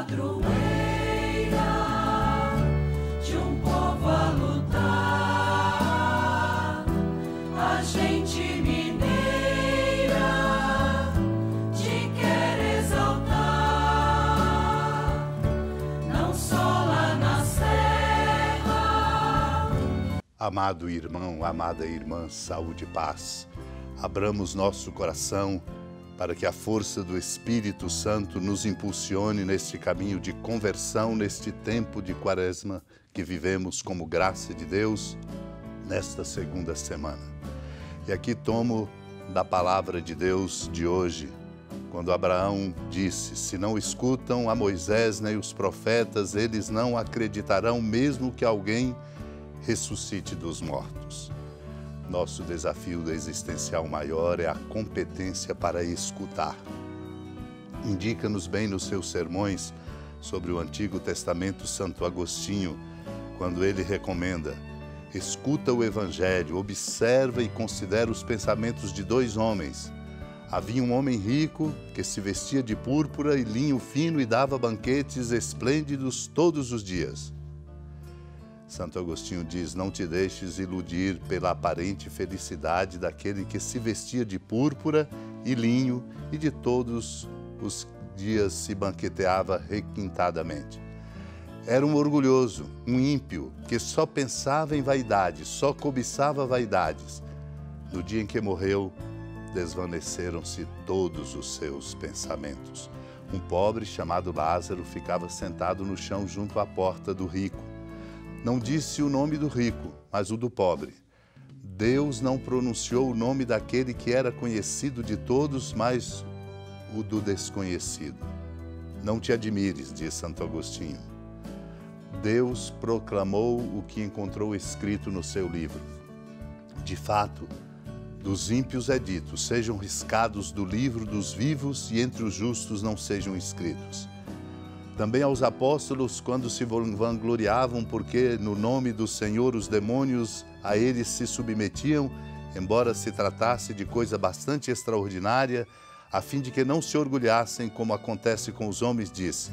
padroeira de um povo a lutar, a gente mineira te quer exaltar, não só lá na serra. Amado irmão, amada irmã, saúde e paz. Abramos nosso coração para que a força do Espírito Santo nos impulsione neste caminho de conversão, neste tempo de Quaresma que vivemos como graça de Deus nesta segunda semana. E aqui tomo da palavra de Deus de hoje, quando Abraão disse: se não escutam a Moisés nem os profetas, eles não acreditarão mesmo que alguém ressuscite dos mortos. Nosso desafio existencial maior é a competência para escutar. Indica-nos bem nos seus sermões sobre o Antigo Testamento Santo Agostinho, quando ele recomenda: escuta o Evangelho, observa e considera os pensamentos de dois homens. Havia um homem rico que se vestia de púrpura e linho fino e dava banquetes esplêndidos todos os dias. Santo Agostinho diz: não te deixes iludir pela aparente felicidade daquele que se vestia de púrpura e linho e de todos os dias se banqueteava requintadamente. Era um orgulhoso, um ímpio, que só pensava em vaidade, só cobiçava vaidades. No dia em que morreu, desvaneceram-se todos os seus pensamentos. Um pobre chamado Lázaro ficava sentado no chão junto à porta do rico. Não disse o nome do rico, mas o do pobre. Deus não pronunciou o nome daquele que era conhecido de todos, mas o do desconhecido. Não te admires, diz Santo Agostinho. Deus proclamou o que encontrou escrito no seu livro. De fato, dos ímpios é dito: sejam riscados do livro dos vivos e entre os justos não sejam inscritos. Também aos apóstolos, quando se vangloriavam porque no nome do Senhor os demônios a eles se submetiam, embora se tratasse de coisa bastante extraordinária, a fim de que não se orgulhassem como acontece com os homens, disse: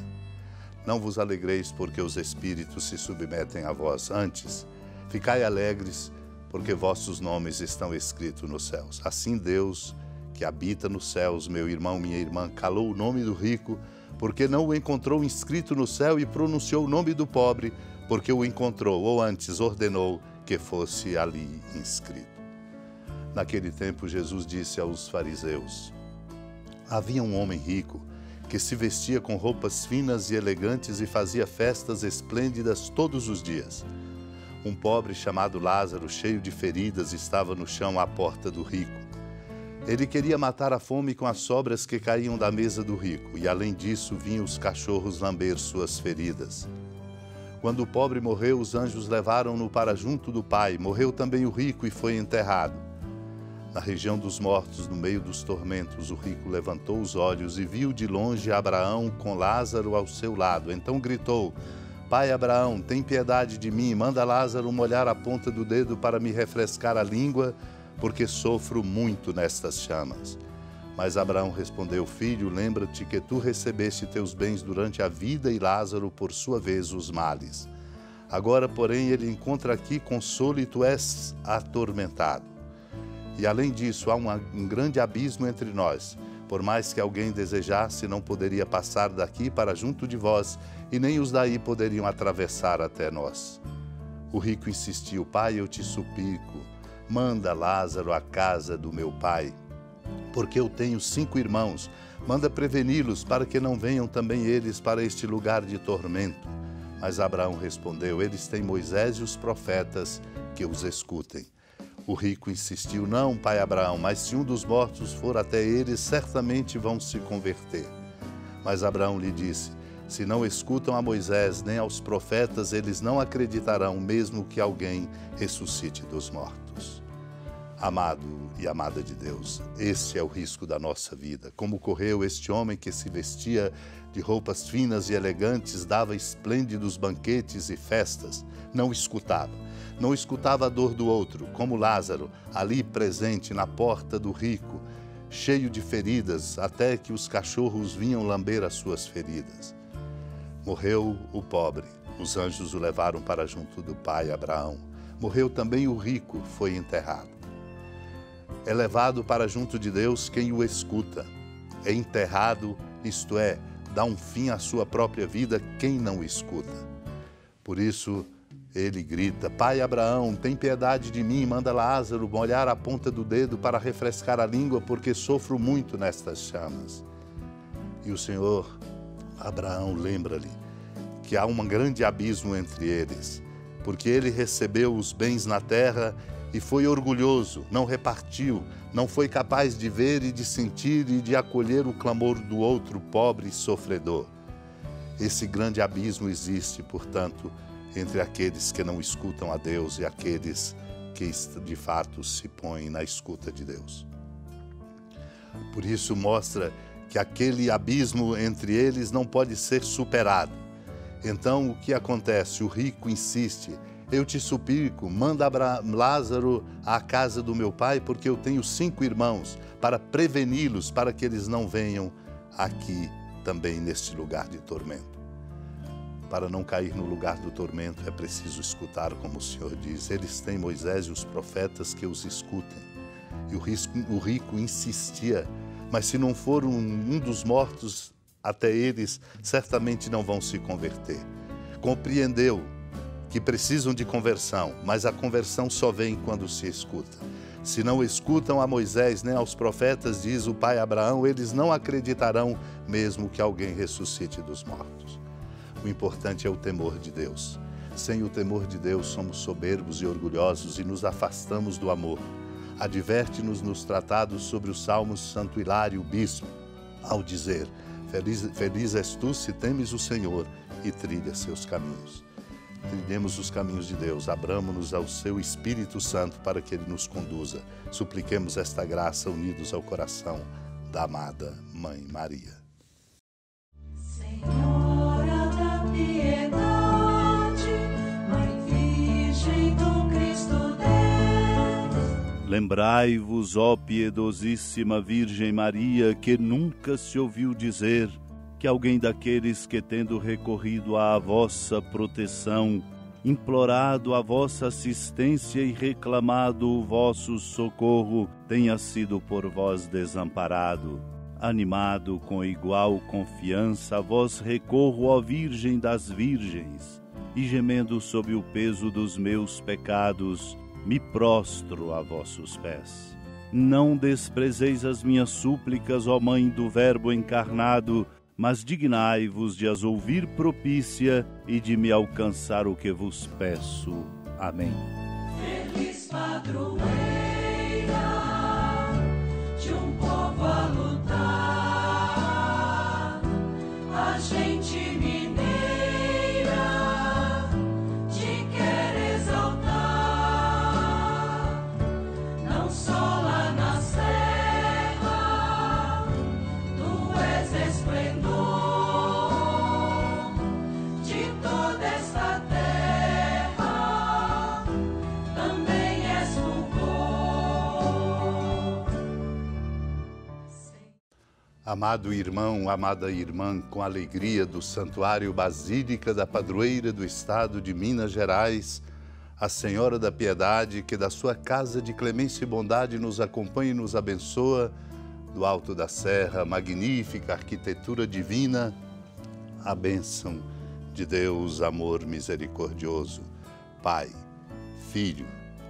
não vos alegreis porque os espíritos se submetem a vós, antes ficai alegres porque vossos nomes estão escritos nos céus. Assim Deus, que habita nos céus, meu irmão, minha irmã, calou o nome do rico, porque não o encontrou inscrito no céu, e pronunciou o nome do pobre, porque o encontrou, ou antes ordenou que fosse ali inscrito. Naquele tempo, Jesus disse aos fariseus: havia um homem rico que se vestia com roupas finas e elegantes e fazia festas esplêndidas todos os dias. Um pobre chamado Lázaro, cheio de feridas, estava no chão à porta do rico. Ele queria matar a fome com as sobras que caíam da mesa do rico, e além disso vinham os cachorros lamber suas feridas. Quando o pobre morreu, os anjos levaram-no para junto do Pai. Morreu também o rico e foi enterrado. Na região dos mortos, no meio dos tormentos, o rico levantou os olhos e viu de longe Abraão com Lázaro ao seu lado. Então gritou: Pai Abraão, tem piedade de mim, manda Lázaro molhar a ponta do dedo para me refrescar a língua, porque sofro muito nestas chamas. Mas Abraão respondeu: filho, lembra-te que tu recebeste teus bens durante a vida e Lázaro, por sua vez, os males. Agora, porém, ele encontra aqui consolo e tu és atormentado. E além disso, há um grande abismo entre nós. Por mais que alguém desejasse, não poderia passar daqui para junto de vós, e nem os daí poderiam atravessar até nós. O rico insistiu: pai, eu te suplico, manda Lázaro à casa do meu pai, porque eu tenho 5 irmãos. Manda preveni-los para que não venham também eles para este lugar de tormento. Mas Abraão respondeu: eles têm Moisés e os profetas, que os escutem. O rico insistiu: não, pai Abraão, mas se um dos mortos for até eles, certamente vão se converter. Mas Abraão lhe disse: se não escutam a Moisés nem aos profetas, eles não acreditarão, mesmo que alguém ressuscite dos mortos. Amado e amada de Deus, este é o risco da nossa vida. Como correu este homem que se vestia de roupas finas e elegantes, dava esplêndidos banquetes e festas, não escutava a dor do outro, como Lázaro, ali presente na porta do rico, cheio de feridas, até que os cachorros vinham lamber as suas feridas. Morreu o pobre, os anjos o levaram para junto do pai Abraão. Morreu também o rico, foi enterrado. É levado para junto de Deus quem o escuta. É enterrado, isto é, dá um fim à sua própria vida quem não o escuta. Por isso, ele grita: Pai Abraão, tem piedade de mim, manda Lázaro molhar a ponta do dedo para refrescar a língua, porque sofro muito nestas chamas. E o Senhor, Abraão, lembra-lhe que há um grande abismo entre eles, porque ele recebeu os bens na terra e foi orgulhoso, não repartiu, não foi capaz de ver e de sentir e de acolher o clamor do outro pobre e sofredor. Esse grande abismo existe, portanto, entre aqueles que não escutam a Deus e aqueles que de fato se põem na escuta de Deus. Por isso mostra que aquele abismo entre eles não pode ser superado. Então o que acontece? O rico insiste: eu te suplico, manda Lázaro à casa do meu pai, porque eu tenho 5 irmãos, para preveni-los, para que eles não venham aqui também neste lugar de tormento. Para não cair no lugar do tormento é preciso escutar, como o Senhor diz. Eles têm Moisés e os profetas que os escutem. E o rico insistia: mas se não for um dos mortos até eles, certamente não vão se converter. Compreendeu que precisam de conversão, mas a conversão só vem quando se escuta. Se não escutam a Moisés nem aos profetas, diz o pai Abraão, eles não acreditarão mesmo que alguém ressuscite dos mortos. O importante é o temor de Deus. Sem o temor de Deus, somos soberbos e orgulhosos e nos afastamos do amor. Adverte-nos nos tratados sobre os Salmos Santo Hilário, bispo, ao dizer: feliz és tu se temes o Senhor e trilha seus caminhos. Trilhemos os caminhos de Deus, abramo-nos ao seu Espírito Santo para que ele nos conduza. Supliquemos esta graça unidos ao coração da amada Mãe Maria. Senhora da piedade, Mãe Virgem do Cristo Deus. Lembrai-vos, ó piedosíssima Virgem Maria, que nunca se ouviu dizer que alguém daqueles que, tendo recorrido à vossa proteção, implorado a vossa assistência e reclamado o vosso socorro, tenha sido por vós desamparado. Animado com igual confiança, a vós recorro, ó Virgem das Virgens, e gemendo sob o peso dos meus pecados, me prostro a vossos pés. Não desprezeis as minhas súplicas, ó Mãe do Verbo encarnado, mas dignai-vos de as ouvir propícia e de me alcançar o que vos peço. Amém. Feliz padroeira de um povo a lutar, a gente mineira te quer exaltar, não só lá na serra, tu és esplendor de toda esta terra, também és fulgor. Amado irmão, amada irmã, com alegria do Santuário Basílica da Padroeira do Estado de Minas Gerais, a Senhora da Piedade, que da sua casa de clemência e bondade nos acompanha e nos abençoa, do alto da serra, magnífica arquitetura divina, a bênção de Deus, amor misericordioso, Pai, Filho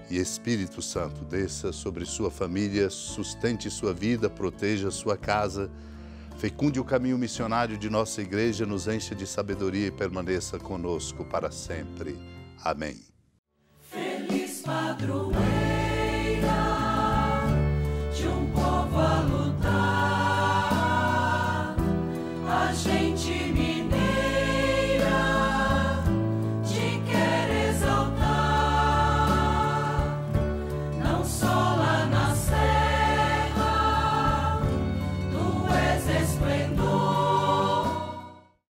e Espírito Santo, desça sobre sua família, sustente sua vida, proteja sua casa, fecunde o caminho missionário de nossa igreja, nos encha de sabedoria e permaneça conosco para sempre. Amém. Feliz padroeira